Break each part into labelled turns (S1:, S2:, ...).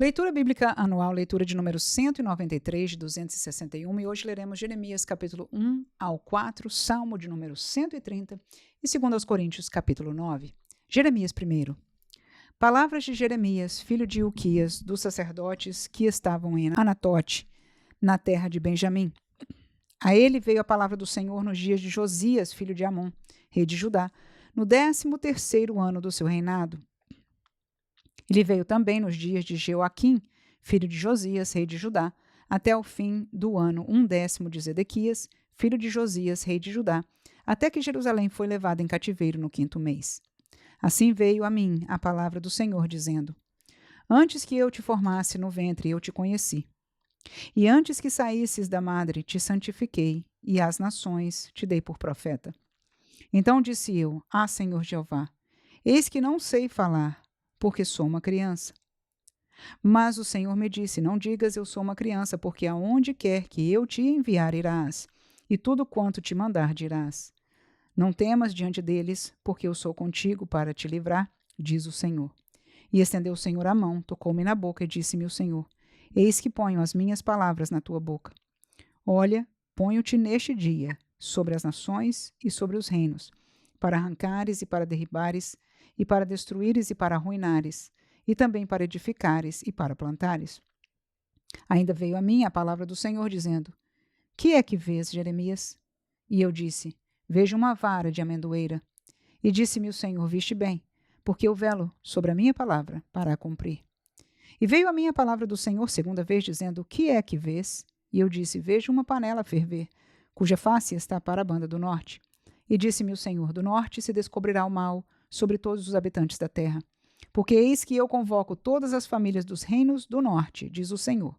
S1: Leitura bíblica anual, leitura de número 193 de 261, e hoje leremos Jeremias capítulo 1 ao 4, Salmo de número 130 e 2 aos Coríntios capítulo 9. Jeremias primeiro. Palavras de Jeremias, filho de Ilquias, dos sacerdotes que estavam em Anatote, na terra de Benjamim. A ele veio a palavra do Senhor nos dias de Josias, filho de Amon, rei de Judá, no 13º ano do seu reinado. Ele veio também nos dias de Jeoaquim, filho de Josias, rei de Judá, até o fim do ano 1/10 de Zedequias, filho de Josias, rei de Judá, até que Jerusalém foi levada em cativeiro no 5º mês. Assim veio a mim a palavra do Senhor, dizendo: Antes que eu te formasse no ventre, eu te conheci. E antes que saísses da madre, te santifiquei, e às nações te dei por profeta. Então disse eu: Senhor Jeová, eis que não sei falar, porque sou uma criança. Mas o Senhor me disse: Não digas eu sou uma criança, porque aonde quer que eu te enviar irás, e tudo quanto te mandar dirás. Não temas diante deles, porque eu sou contigo para te livrar, diz o Senhor. E estendeu o Senhor a mão, tocou-me na boca e disse-me o Senhor: Eis que ponho as minhas palavras na tua boca. Olha, ponho-te neste dia sobre as nações e sobre os reinos, para arrancares e para derribares, e para destruíres e para arruinares, e também para edificares e para plantares. Ainda veio a mim a palavra do Senhor, dizendo: Que é que vês, Jeremias? E eu disse: Vejo uma vara de amendoeira. E disse-me o Senhor: Viste bem, porque eu velo sobre a minha palavra para a cumprir. E veio a mim a palavra do Senhor segunda vez, dizendo: Que é que vês? E eu disse: Vejo uma panela a ferver, cuja face está para a banda do norte. E disse-me o Senhor: Do norte se descobrirá o mal sobre todos os habitantes da terra. Porque eis que eu convoco todas as famílias dos reinos do norte, diz o Senhor,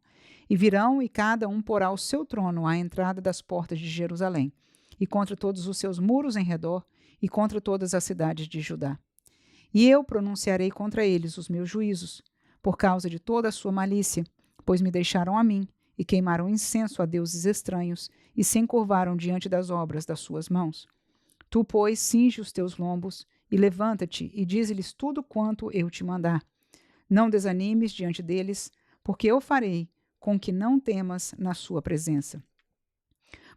S1: e virão, e cada um porá o seu trono à entrada das portas de Jerusalém, e contra todos os seus muros em redor, e contra todas as cidades de Judá. E eu pronunciarei contra eles os meus juízos, por causa de toda a sua malícia, pois me deixaram a mim, e queimaram incenso a deuses estranhos, e se encurvaram diante das obras das suas mãos. Tu, pois, cinge os teus lombos, e levanta-te, e dize-lhes tudo quanto eu te mandar. Não desanimes diante deles, porque eu farei com que não temas na sua presença.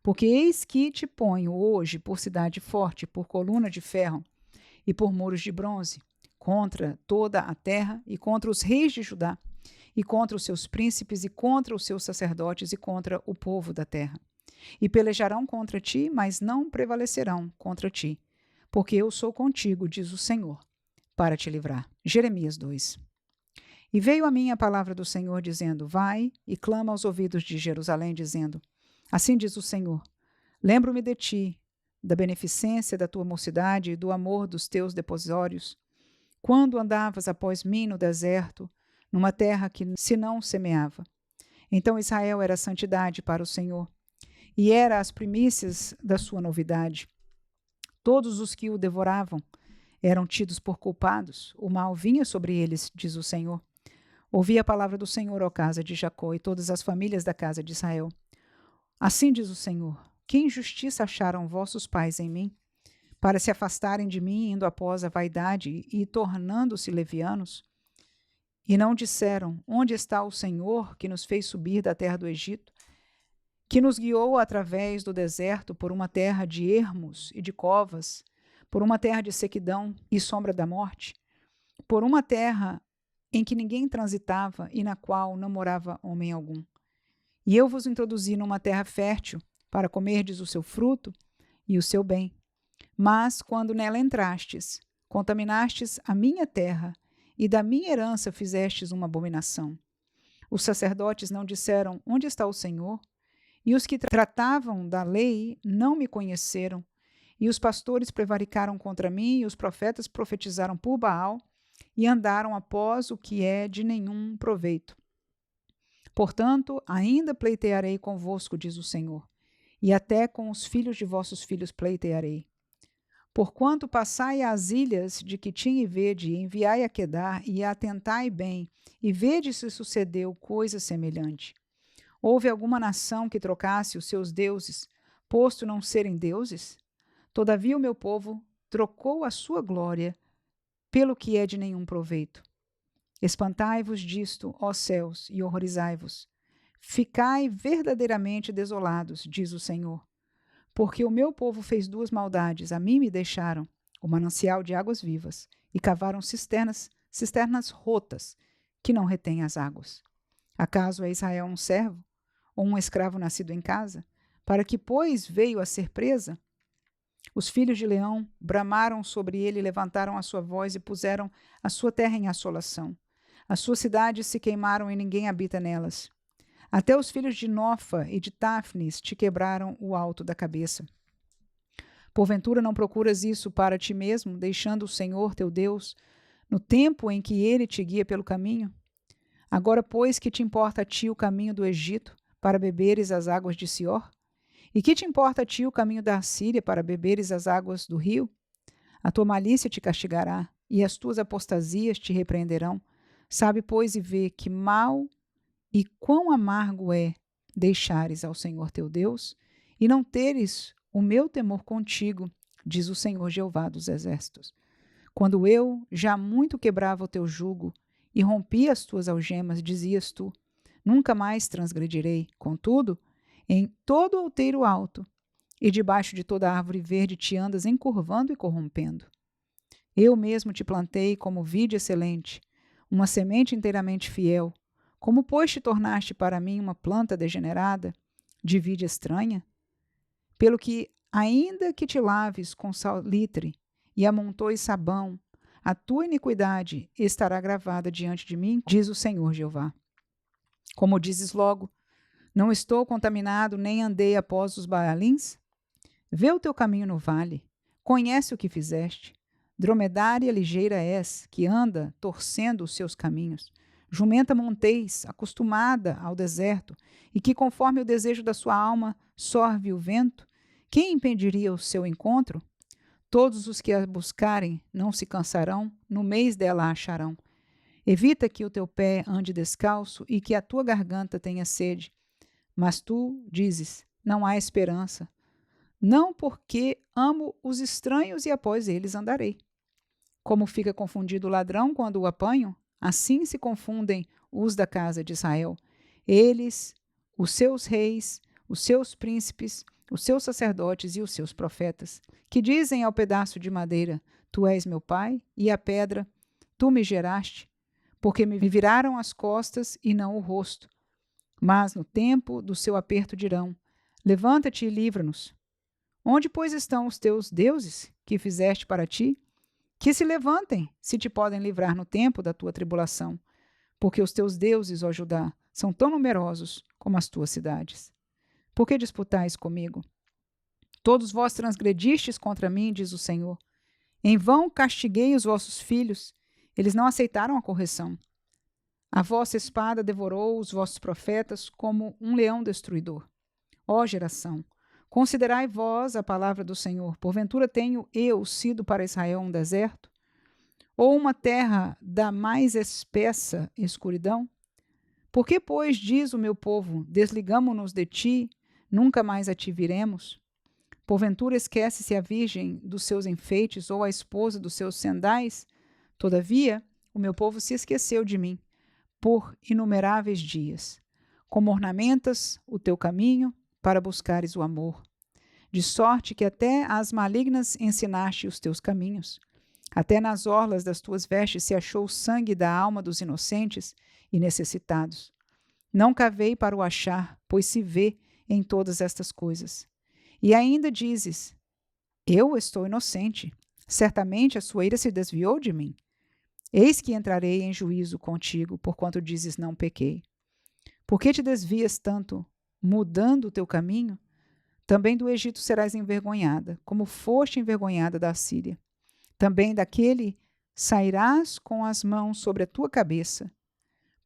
S1: Porque eis que te ponho hoje por cidade forte, por coluna de ferro e por muros de bronze, contra toda a terra e contra os reis de Judá, e contra os seus príncipes e contra os seus sacerdotes e contra o povo da terra. E pelejarão contra ti, mas não prevalecerão contra ti, porque eu sou contigo, diz o Senhor, para te livrar. Jeremias 2. E veio a mim a palavra do Senhor, dizendo: Vai e clama aos ouvidos de Jerusalém, dizendo: Assim diz o Senhor: Lembro-me de ti, da beneficência da tua mocidade e do amor dos teus deposórios, quando andavas após mim no deserto, numa terra que se não semeava. Então Israel era santidade para o Senhor, e era as primícias da sua novidade. Todos os que o devoravam eram tidos por culpados, o mal vinha sobre eles, diz o Senhor. Ouvi a palavra do Senhor, ó casa de Jacó, e todas as famílias da casa de Israel. Assim diz o Senhor: Que injustiça acharam vossos pais em mim, para se afastarem de mim, indo após a vaidade e tornando-se levianos? E não disseram: Onde está o Senhor que nos fez subir da terra do Egito, que nos guiou através do deserto por uma terra de ermos e de covas, por uma terra de sequidão e sombra da morte, por uma terra em que ninguém transitava e na qual não morava homem algum. E eu vos introduzi numa terra fértil, para comerdes o seu fruto e o seu bem. Mas, quando nela entrastes, contaminastes a minha terra, e da minha herança fizestes uma abominação. Os sacerdotes não disseram: Onde está o Senhor? E os que tratavam da lei não me conheceram. E os pastores prevaricaram contra mim, e os profetas profetizaram por Baal, e andaram após o que é de nenhum proveito. Portanto, ainda pleitearei convosco, diz o Senhor, e até com os filhos de vossos filhos pleitearei. Porquanto passai às ilhas de Quitim e vede, e enviai a Quedar, e atentai bem, e vede se sucedeu coisa semelhante. Houve alguma nação que trocasse os seus deuses, posto não serem deuses? Todavia o meu povo trocou a sua glória pelo que é de nenhum proveito. Espantai-vos disto, ó céus, e horrorizai-vos. Ficai verdadeiramente desolados, diz o Senhor. Porque o meu povo fez duas maldades, a mim me deixaram o manancial de águas vivas, e cavaram cisternas rotas, que não retêm as águas. Acaso é Israel um servo, ou um escravo nascido em casa, para que, pois, veio a ser presa? Os filhos de Leão bramaram sobre ele, levantaram a sua voz e puseram a sua terra em assolação. As suas cidades se queimaram e ninguém habita nelas. Até os filhos de Nofa e de Táfnis te quebraram o alto da cabeça. Porventura não procuras isso para ti mesmo, deixando o Senhor teu Deus, no tempo em que ele te guia pelo caminho? Agora, pois, que te importa a ti o caminho do Egito, para beberes as águas de Sior? E que te importa a ti o caminho da Assíria, para beberes as águas do rio? A tua malícia te castigará, e as tuas apostasias te repreenderão. Sabe, pois, e vê que mal e quão amargo é deixares ao Senhor teu Deus, e não teres o meu temor contigo, diz o Senhor Jeová dos Exércitos. Quando eu já muito quebrava o teu jugo e rompia as tuas algemas, dizias tu: nunca mais transgredirei. Contudo, em todo outeiro alto e debaixo de toda árvore verde te andas encurvando e corrompendo. Eu mesmo te plantei como vide excelente, uma semente inteiramente fiel. Como, pois, te tornaste para mim uma planta degenerada, de vide estranha? Pelo que, ainda que te laves com salitre e amontoes sabão, a tua iniquidade estará gravada diante de mim, diz o Senhor Jeová. Como dizes logo, não estou contaminado, nem andei após os Baalins? Vê o teu caminho no vale, conhece o que fizeste. Dromedária ligeira és, que anda torcendo os seus caminhos. Jumenta montês, acostumada ao deserto, e que, conforme o desejo da sua alma, sorve o vento, quem impediria o seu encontro? Todos os que a buscarem não se cansarão, no mês dela a acharão. Evita que o teu pé ande descalço e que a tua garganta tenha sede. Mas tu dizes, não há esperança. Não, porque amo os estranhos e após eles andarei. Como fica confundido o ladrão quando o apanham, assim se confundem os da casa de Israel. Eles, os seus reis, os seus príncipes, os seus sacerdotes e os seus profetas, que dizem ao pedaço de madeira: Tu és meu pai, e à pedra: Tu me geraste, porque me viraram as costas e não o rosto. Mas no tempo do seu aperto dirão: Levanta-te e livra-nos. Onde, pois, estão os teus deuses que fizeste para ti? Que se levantem, se te podem livrar no tempo da tua tribulação, porque os teus deuses, ó Judá, são tão numerosos como as tuas cidades. Por que disputais comigo? Todos vós transgredistes contra mim, diz o Senhor. Em vão castiguei os vossos filhos, eles não aceitaram a correção. A vossa espada devorou os vossos profetas como um leão destruidor. Ó geração, considerai vós a palavra do Senhor. Porventura tenho eu sido para Israel um deserto? Ou uma terra da mais espessa escuridão? Por que, pois, diz o meu povo, desligamo-nos de ti, nunca mais a ti viremos? Porventura esquece-se a virgem dos seus enfeites ou a esposa dos seus sendais? Todavia, o meu povo se esqueceu de mim, por inumeráveis dias. Como ornamentas o teu caminho, para buscares o amor. De sorte que até às malignas ensinaste os teus caminhos. Até nas orlas das tuas vestes se achou o sangue da alma dos inocentes e necessitados. Não cavei para o achar, pois se vê em todas estas coisas. E ainda dizes, eu estou inocente. Certamente a sua ira se desviou de mim. Eis que entrarei em juízo contigo, porquanto dizes, não pequei. Por que te desvias tanto, mudando o teu caminho? Também do Egito serás envergonhada, como foste envergonhada da Assíria. Também daquele sairás com as mãos sobre a tua cabeça,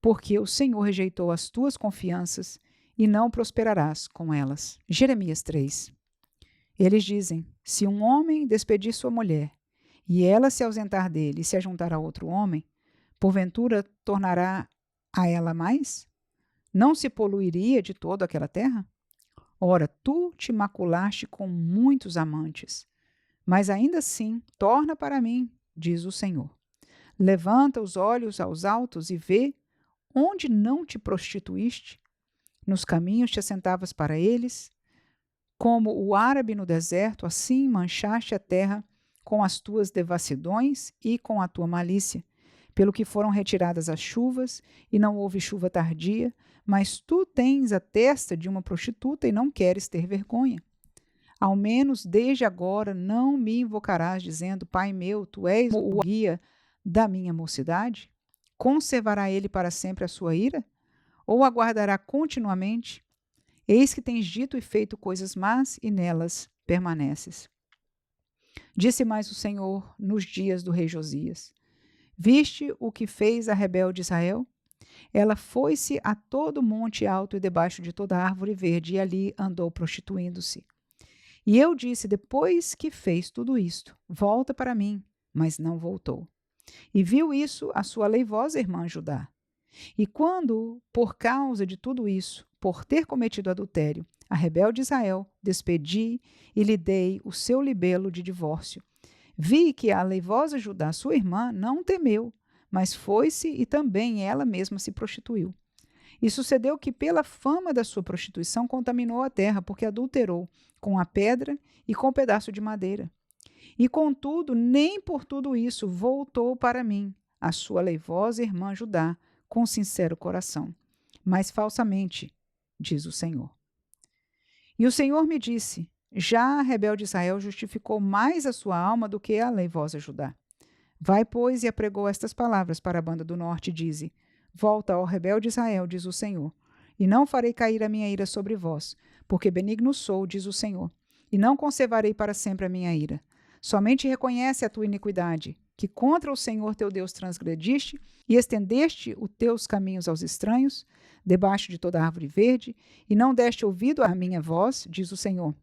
S1: porque o Senhor rejeitou as tuas confianças e não prosperarás com elas. Jeremias 3. Eles dizem, se um homem despedir sua mulher, e ela se ausentar dele e se ajuntar a outro homem, porventura tornará a ela mais? Não se poluiria de todo aquela terra? Ora, tu te maculaste com muitos amantes, mas ainda assim torna para mim, diz o Senhor. Levanta os olhos aos altos e vê onde não te prostituíste. Nos caminhos te assentavas para eles. Como o árabe no deserto, assim manchaste a terra com as tuas devassidões e com a tua malícia, pelo que foram retiradas as chuvas, e não houve chuva tardia, mas tu tens a testa de uma prostituta e não queres ter vergonha. Ao menos desde agora não me invocarás, dizendo: Pai meu, tu és o guia da minha mocidade? Conservará ele para sempre a sua ira? Ou aguardará continuamente? Eis que tens dito e feito coisas más, e nelas permaneces. Disse mais o Senhor nos dias do rei Josias: Viste o que fez a rebelde Israel? Ela foi-se a todo monte alto e debaixo de toda árvore verde, e ali andou prostituindo-se. E eu disse, depois que fez tudo isto: Volta para mim. Mas não voltou. E viu isso a sua leivosa irmã Judá. E quando, por causa de tudo isso, por ter cometido adultério, a rebelde Israel, despedi e lhe dei o seu libelo de divórcio, vi que a leivosa Judá, sua irmã, não temeu, mas foi-se e também ela mesma se prostituiu. E sucedeu que, pela fama da sua prostituição, contaminou a terra, porque adulterou com a pedra e com o pedaço de madeira. E, contudo, nem por tudo isso voltou para mim, a sua leivosa irmã Judá, com sincero coração, mas falsamente, diz o Senhor. E o Senhor me disse: já a rebelde Israel justificou mais a sua alma do que a leivosa Judá. Vai, pois, e apregou estas palavras para a banda do norte, e dize: Volta, ó rebelde Israel, diz o Senhor, e não farei cair a minha ira sobre vós, porque benigno sou, diz o Senhor, e não conservarei para sempre a minha ira. Somente reconhece a tua iniquidade, que contra o Senhor teu Deus transgrediste, e estendeste os teus caminhos aos estranhos, debaixo de toda árvore verde, e não deste ouvido à minha voz, diz o Senhor.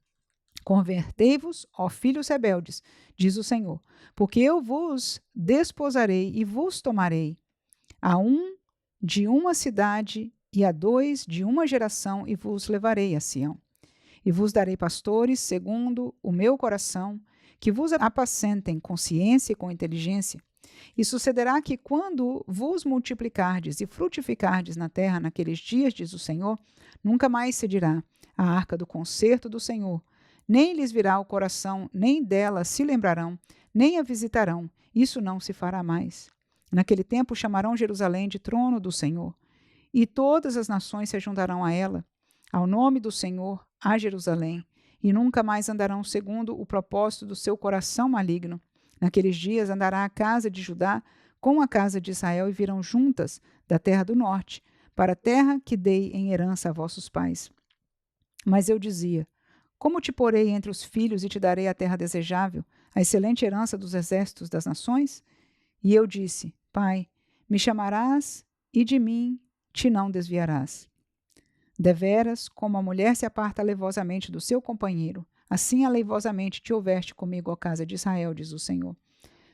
S1: Convertei-vos, ó filhos rebeldes, diz o Senhor, porque eu vos desposarei e vos tomarei, a um de uma cidade e a dois de uma geração, e vos levarei a Sião. E vos darei pastores segundo o meu coração, que vos apacentem com ciência e com inteligência. E sucederá que, quando vos multiplicardes e frutificardes na terra naqueles dias, diz o Senhor, nunca mais se dirá: a arca do concerto do Senhor, nem lhes virá o coração, nem dela se lembrarão, nem a visitarão. Isso não se fará mais. Naquele tempo chamarão Jerusalém de trono do Senhor, e todas as nações se juntarão a ela, ao nome do Senhor, a Jerusalém, e nunca mais andarão segundo o propósito do seu coração maligno. Naqueles dias andará a casa de Judá com a casa de Israel, e virão juntas da terra do norte, para a terra que dei em herança a vossos pais. Mas eu dizia: como te porei entre os filhos e te darei a terra desejável, a excelente herança dos exércitos das nações? E eu disse: Pai, me chamarás e de mim te não desviarás. Deveras, como a mulher se aparta alevosamente do seu companheiro, assim alevosamente te houveste comigo, ó casa de Israel, diz o Senhor.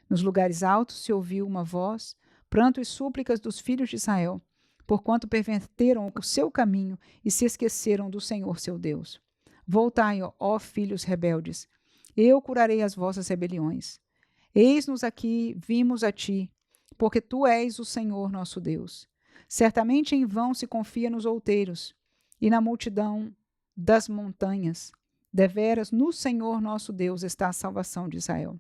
S1: Nos lugares altos se ouviu uma voz, pranto e súplicas dos filhos de Israel, porquanto perverteram o seu caminho e se esqueceram do Senhor seu Deus. Voltai, ó filhos rebeldes, eu curarei as vossas rebeliões. Eis-nos aqui, vimos a ti, porque tu és o Senhor nosso Deus. Certamente em vão se confia nos outeiros e na multidão das montanhas. Deveras, no Senhor nosso Deus está a salvação de Israel.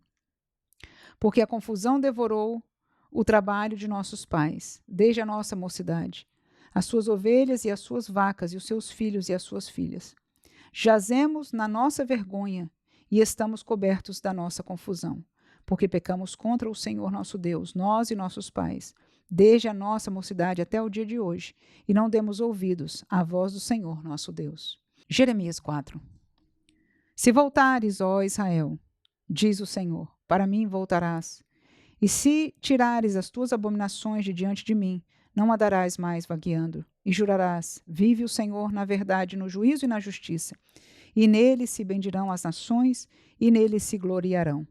S1: Porque a confusão devorou o trabalho de nossos pais, desde a nossa mocidade, as suas ovelhas e as suas vacas, e os seus filhos e as suas filhas. Jazemos na nossa vergonha e estamos cobertos da nossa confusão, porque pecamos contra o Senhor nosso Deus, nós e nossos pais, desde a nossa mocidade até o dia de hoje, e não demos ouvidos à voz do Senhor nosso Deus. Jeremias 4. Se voltares, ó Israel, diz o Senhor, para mim voltarás. E se tirares as tuas abominações de diante de mim, não andarás mais vagueando. E jurarás: vive o Senhor na verdade, no juízo e na justiça. E nele se bendirão as nações, e nele se gloriarão.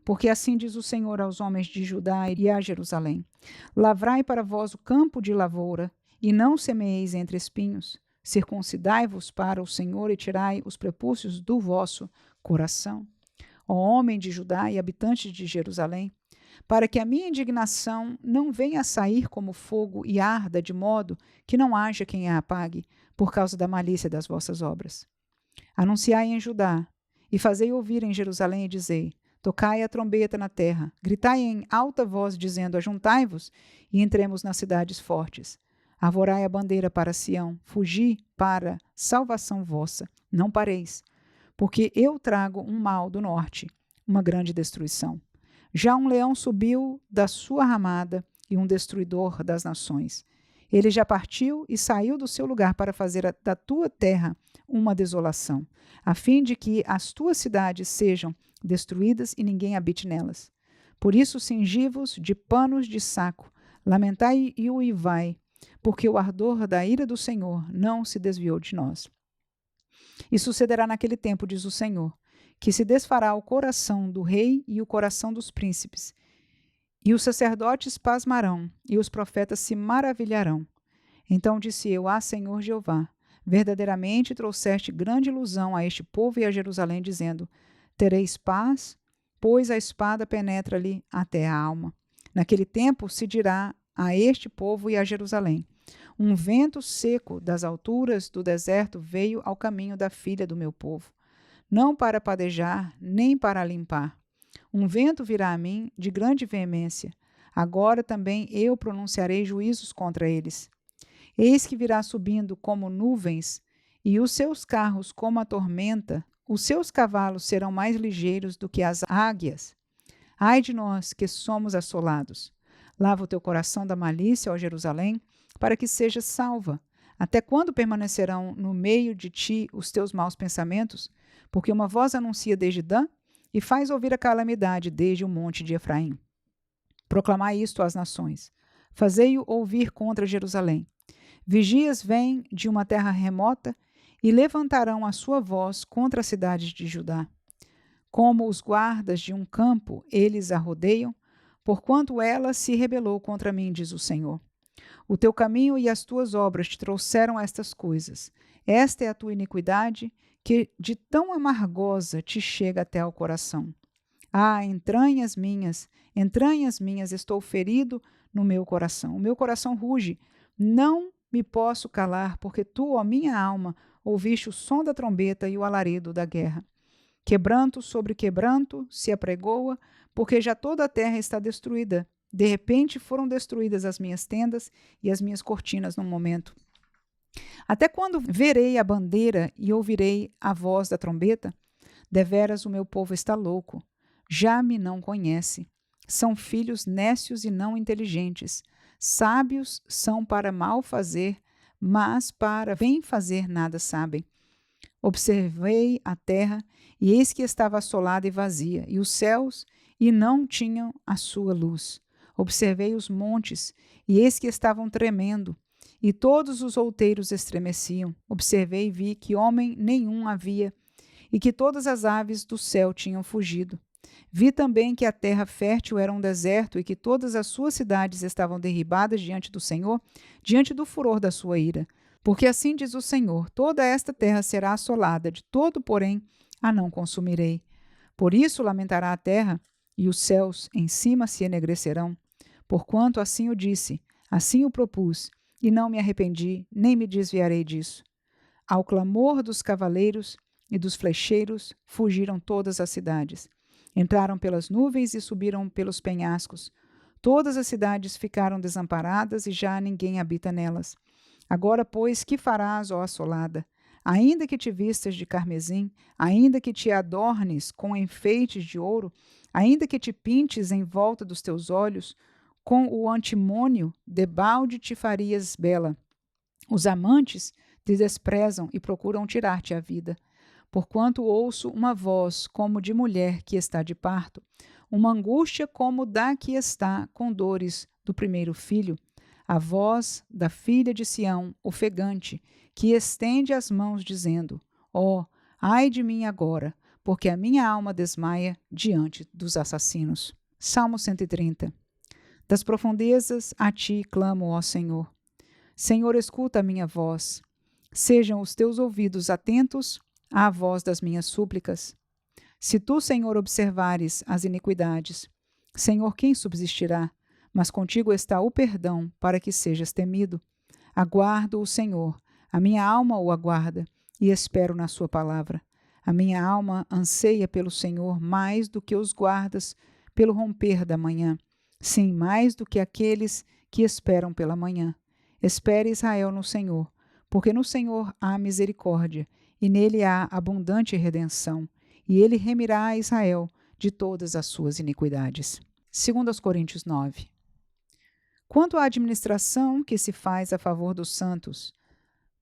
S1: Porque assim diz o Senhor aos homens de Judá e a Jerusalém: lavrai para vós o campo de lavoura, e não semeeis entre espinhos. Circuncidai-vos para o Senhor e tirai os prepúcios do vosso coração. ó homem de Judá e habitante de Jerusalém, para que a minha indignação não venha a sair como fogo e arda de modo que não haja quem a apague, por causa da malícia das vossas obras. Anunciai em Judá, e fazei ouvir em Jerusalém, e dizei: tocai a trombeta na terra, gritai em alta voz, dizendo: ajuntai-vos, e entremos nas cidades fortes. Arvorai a bandeira para Sião, fugi para salvação vossa, não pareis, porque eu trago um mal do norte, uma grande destruição. Já um leão subiu da sua ramada e um destruidor das nações. Ele já partiu e saiu do seu lugar para fazer da tua terra uma desolação, a fim de que as tuas cidades sejam destruídas e ninguém habite nelas. Por isso, cingi-vos de panos de saco, lamentai e uivai, porque o ardor da ira do Senhor não se desviou de nós. E sucederá naquele tempo, diz o Senhor, que se desfará o coração do rei e o coração dos príncipes, e os sacerdotes pasmarão, e os profetas se maravilharão. Então disse eu: Senhor Jeová, verdadeiramente trouxeste grande ilusão a este povo e a Jerusalém, dizendo: tereis paz, pois a espada penetra-lhe até a alma. Naquele tempo se dirá a este povo e a Jerusalém: um vento seco das alturas do deserto veio ao caminho da filha do meu povo, não para padejar, nem para limpar. Um vento virá a mim de grande veemência. Agora também eu pronunciarei juízos contra eles. Eis que virá subindo como nuvens, e os seus carros como a tormenta, os seus cavalos serão mais ligeiros do que as águias. Ai de nós, que somos assolados! Lava o teu coração da malícia, ó Jerusalém, para que sejas salva. Até quando permanecerão no meio de ti os teus maus pensamentos? Porque uma voz anuncia desde Dan, e faz ouvir a calamidade desde o monte de Efraim. Proclamai isto às nações. Fazei-o ouvir contra Jerusalém. Vigias vêm de uma terra remota e levantarão a sua voz contra as cidades de Judá. Como os guardas de um campo, eles a rodeiam, porquanto ela se rebelou contra mim, diz o Senhor. O teu caminho e as tuas obras te trouxeram estas coisas. Esta é a tua iniquidade, que de tão amargosa te chega até ao coração. Entranhas minhas, estou ferido no meu coração. O meu coração ruge, não me posso calar, porque tu, ó minha alma, ouviste o som da trombeta e o alarido da guerra. Quebranto sobre quebranto se apregoa, porque já toda a terra está destruída. De repente foram destruídas as minhas tendas e as minhas cortinas num momento. Até quando verei a bandeira e ouvirei a voz da trombeta? Deveras o meu povo está louco, já me não conhece. São filhos nécios e não inteligentes. Sábios são para mal fazer, mas para bem fazer nada sabem. Observei a terra, e eis que estava assolada e vazia, e os céus, e não tinham a sua luz. Observei os montes, e eis que estavam tremendo, e todos os outeiros estremeciam. Observei e vi que homem nenhum havia, e que todas as aves do céu tinham fugido. Vi também que a terra fértil era um deserto, e que todas as suas cidades estavam derribadas diante do Senhor, diante do furor da sua ira. Porque assim diz o Senhor: toda esta terra será assolada, de todo, porém, a não consumirei. Por isso lamentará a terra, e os céus em cima se enegrecerão. Porquanto assim o disse, assim o propus, e não me arrependi, nem me desviarei disso. Ao clamor dos cavaleiros e dos flecheiros fugiram todas as cidades. Entraram pelas nuvens e subiram pelos penhascos. Todas as cidades ficaram desamparadas e já ninguém habita nelas. Agora, pois, que farás, ó assolada? Ainda que te vistas de carmesim, ainda que te adornes com enfeites de ouro, ainda que te pintes em volta dos teus olhos, com o antimônio, debalde te farias bela. Os amantes te desprezam e procuram tirar-te a vida. Porquanto ouço uma voz como de mulher que está de parto, uma angústia como da que está com dores do primeiro filho, a voz da filha de Sião, ofegante, que estende as mãos dizendo: ai de mim agora, porque a minha alma desmaia diante dos assassinos. Salmo 130. Das profundezas a ti clamo, ó Senhor. Senhor, escuta a minha voz. Sejam os teus ouvidos atentos à voz das minhas súplicas. Se tu, Senhor, observares as iniquidades, Senhor, quem subsistirá? Mas contigo está o perdão, para que sejas temido. Aguardo o Senhor, a minha alma o aguarda, e espero na sua palavra. A minha alma anseia pelo Senhor mais do que os guardas pelo romper da manhã. Sim, mais do que aqueles que esperam pela manhã. Espere Israel no Senhor, porque no Senhor há misericórdia, e nele há abundante redenção, e ele remirá a Israel de todas as suas iniquidades. 2 Coríntios 9. Quanto à administração que se faz a favor dos santos,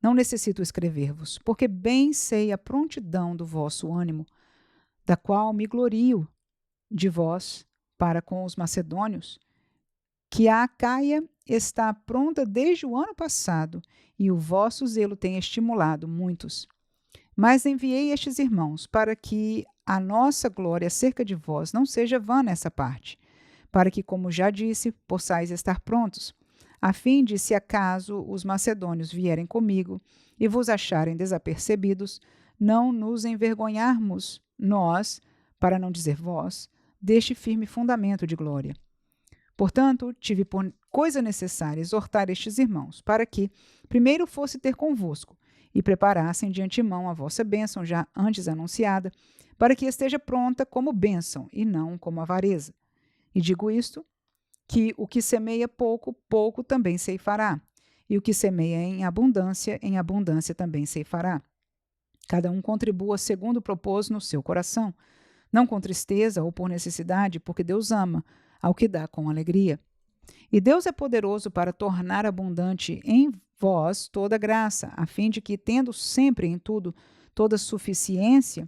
S1: não necessito escrever-vos, porque bem sei a prontidão do vosso ânimo, da qual me glorio de vós para com os macedônios, que a Acaia está pronta desde o ano passado, e o vosso zelo tem estimulado muitos. Mas enviei estes irmãos para que a nossa glória acerca de vós não seja vã nessa parte, para que, como já disse, possais estar prontos, a fim de, se acaso os macedônios vierem comigo e vos acharem desapercebidos, não nos envergonharmos nós, para não dizer vós, deste firme fundamento de glória. Portanto, tive por coisa necessária exortar estes irmãos, para que primeiro fosse ter convosco, e preparassem de antemão a vossa bênção já antes anunciada, para que esteja pronta como bênção, e não como avareza. E digo isto, que o que semeia pouco, pouco também ceifará, e o que semeia em abundância também ceifará. Cada um contribua segundo propôs no seu coração, não com tristeza ou por necessidade, porque Deus ama ao que dá com alegria. E Deus é poderoso para tornar abundante em vós toda graça, a fim de que, tendo sempre em tudo toda suficiência,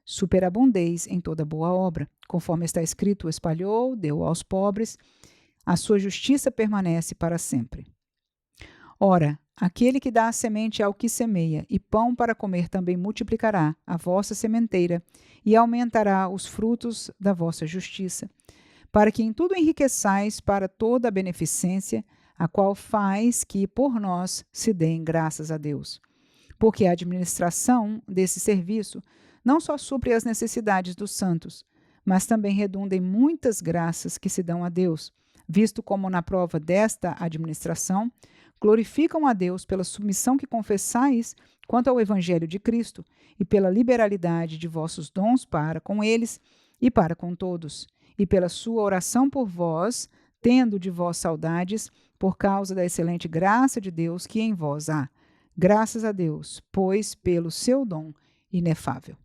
S1: superabundeis em toda boa obra. Conforme está escrito, espalhou, deu aos pobres, a sua justiça permanece para sempre. Ora, aquele que dá a semente ao que semeia, e pão para comer também multiplicará a vossa sementeira, e aumentará os frutos da vossa justiça, para que em tudo enriqueçais para toda a beneficência, a qual faz que por nós se deem graças a Deus. Porque a administração desse serviço não só supre as necessidades dos santos, mas também redunda em muitas graças que se dão a Deus, visto como na prova desta administração, glorificam a Deus pela submissão que confessais quanto ao Evangelho de Cristo e pela liberalidade de vossos dons para com eles e para com todos, e pela sua oração por vós, tendo de vós saudades, por causa da excelente graça de Deus que em vós há. Graças a Deus, pois pelo seu dom inefável.